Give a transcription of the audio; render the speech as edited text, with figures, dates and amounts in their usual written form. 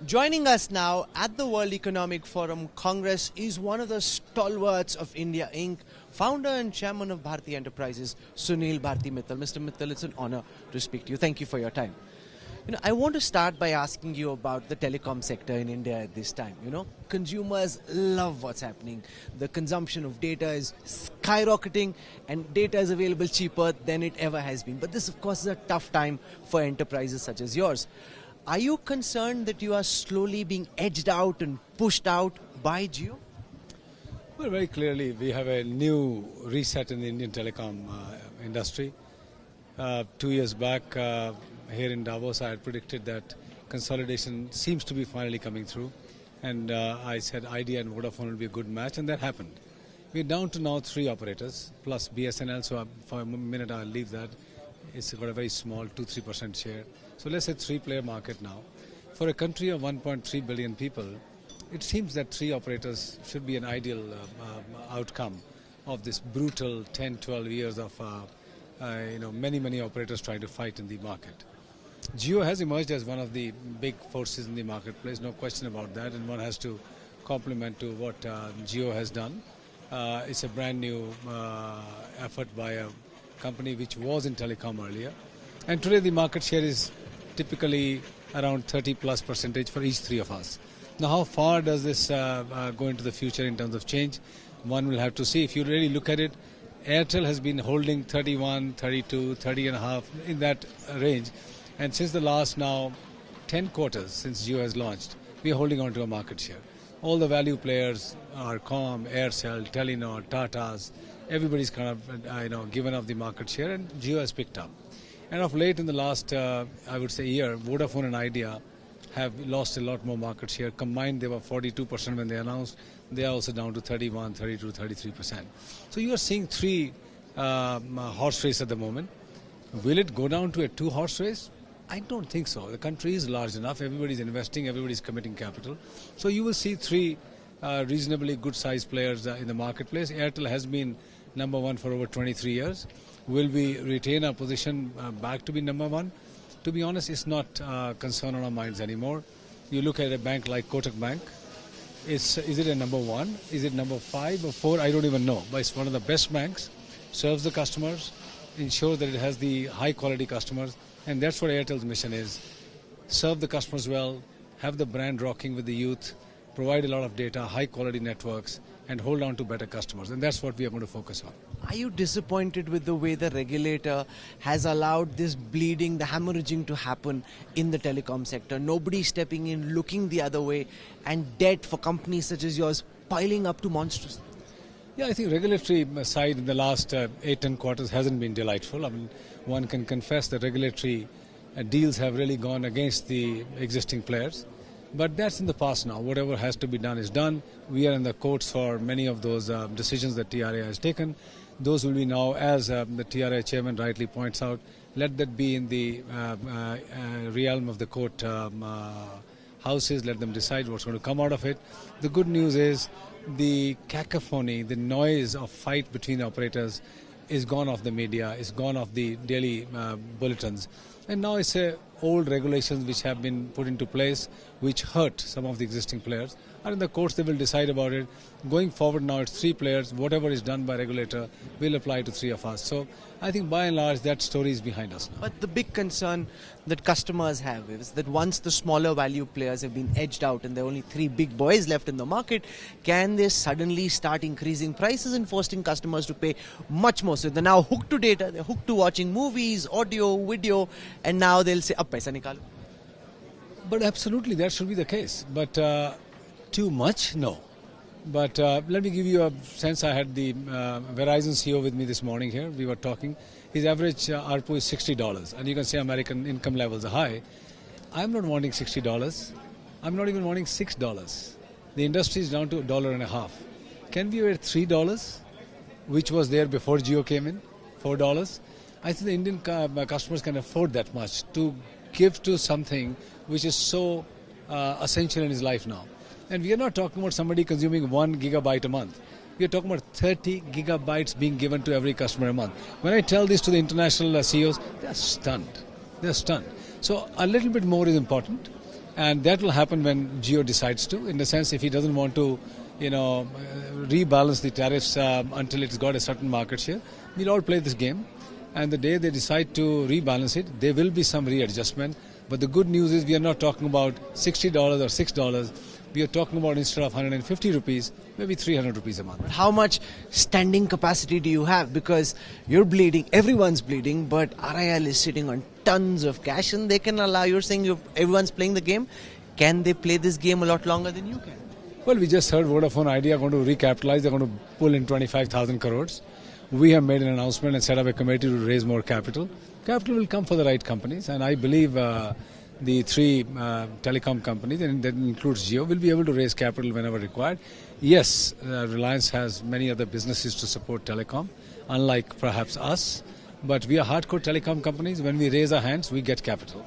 Joining us now at the World Economic Forum Congress is one of the stalwarts of India Inc., founder and chairman of Bharti Enterprises, Sunil Bharti Mittal. Mr. Mittal, it's an honor to speak to you. Thank you for your time. I want to start by asking you about the telecom sector in India at this time. Consumers love what's happening. The consumption of data is skyrocketing and data is available cheaper than it ever has been. But this, of course, is a tough time for enterprises such as yours. Are you concerned that you are slowly being edged out and pushed out by JIO? Well, very clearly, we have a new reset in the Indian telecom industry. 2 years back, here in Davos, I had predicted that consolidation seems to be finally coming through. And I said Idea and Vodafone will be a good match, and that happened. We're down to now 3 operators, plus BSNL, so for a minute I'll leave that. It's got a very small 2-3% share. So let's say 3-player market now. For a country of 1.3 billion people, it seems that 3 operators should be an ideal outcome of this brutal 10-12 years of many operators trying to fight in the market. JIO has emerged as one of the big forces in the marketplace, no question about that, and one has to compliment to what JIO has done. It's a brand new effort by a company which was in telecom earlier, and today the market share is typically around 30+% for each 3 of us. Now, how far does this go into the future in terms of change? One will have to see. If you really look at it, Airtel has been holding 31, 32, 30.5 in that range. And since the last now 10 quarters since JIO has launched, we are holding on to a market share. All the value players are Com, Airtel, Telenor, Tatas. Everybody's kind of given up the market share, and JIO has picked up. And of late in the last, I would say, year, Vodafone and Idea have lost a lot more market share. Combined, they were 42% when they announced. They are also down to 31, 32, 33%. So you are seeing 3 horse race at the moment. Will it go down to a 2-horse race? I don't think so. The country is large enough. Everybody's investing. Everybody's committing capital. So you will see 3 reasonably good-sized players in the marketplace. Airtel has been number 1 for over 23 years. Will we retain our position back to be number 1? To be honest, it's not a concern on our minds anymore. You look at a bank like Kotak Bank. Is it a number 1? Is it number 5 or 4? I don't even know. But it's one of the best banks. Serves the customers. Ensures that it has the high-quality customers. And that's what Airtel's mission is. Serve the customers well, have the brand rocking with the youth, provide a lot of data, high-quality networks, and hold on to better customers. And that's what we are going to focus on. Are you disappointed with the way the regulator has allowed this bleeding, the hemorrhaging to happen in the telecom sector? Nobody stepping in, looking the other way, and debt for companies such as yours piling up to monstrous. Yeah, I think regulatory side in the last 8-10 quarters hasn't been delightful. I mean, one can confess that regulatory deals have really gone against the existing players. But that's in the past now. Whatever has to be done is done. We are in the courts for many of those decisions that TRA has taken. Those will be now, as the TRA chairman rightly points out, let that be in the realm of the court houses. Let them decide what's going to come out of it. The good news is the cacophony, the noise of fight between the operators is gone off the media, is gone off the daily bulletins. And now it's old regulations which have been put into place which hurt some of the existing players. And in the courts they will decide about it. Going forward now it's 3 players. Whatever is done by regulator will apply to 3 of us. So I think by and large that story is behind us now. But the big concern that customers have is that once the smaller value players have been edged out and there are only 3 big boys left in the market, can they suddenly start increasing prices and forcing customers to pay much more? So they're now hooked to data, they're hooked to watching movies, audio, video, and now they'll say, ab paisa nikalo. But absolutely that should be the case. But too much? No. But let me give you a sense. I had the Verizon CEO with me this morning here. We were talking. His average ARPU is $60. And you can say American income levels are high. I'm not wanting $60. I'm not even wanting $6. The industry is down to $1.50. Can we be at $3, which was there before JIO came in? $4? I think the Indian customers can afford that much to give to something which is so essential in his life now. And we are not talking about somebody consuming 1 gigabyte a month. We are talking about 30 gigabytes being given to every customer a month. When I tell this to the international CEOs, they are stunned. They are stunned. So a little bit more is important. And that will happen when JIO decides to, in the sense if he doesn't want to, rebalance the tariffs until it's got a certain market share, we'll all play this game. And the day they decide to rebalance it, there will be some readjustment. But the good news is we are not talking about $60 or $6. We are talking about, instead of 150 rupees, maybe 300 rupees a month. How much standing capacity do you have? Because you're bleeding, everyone's bleeding, but RIL is sitting on tons of cash and they can allow, you're saying everyone's playing the game. Can they play this game a lot longer than you can? Well, we just heard Vodafone Idea are going to recapitalize. They're going to pull in 25,000 crores. We have made an announcement and set up a committee to raise more capital. Capital will come for the right companies, and I believe the three telecom companies, and that includes JIO, will be able to raise capital whenever required. Yes, Reliance has many other businesses to support telecom, unlike perhaps us. But we are hardcore telecom companies. When we raise our hands, we get capital.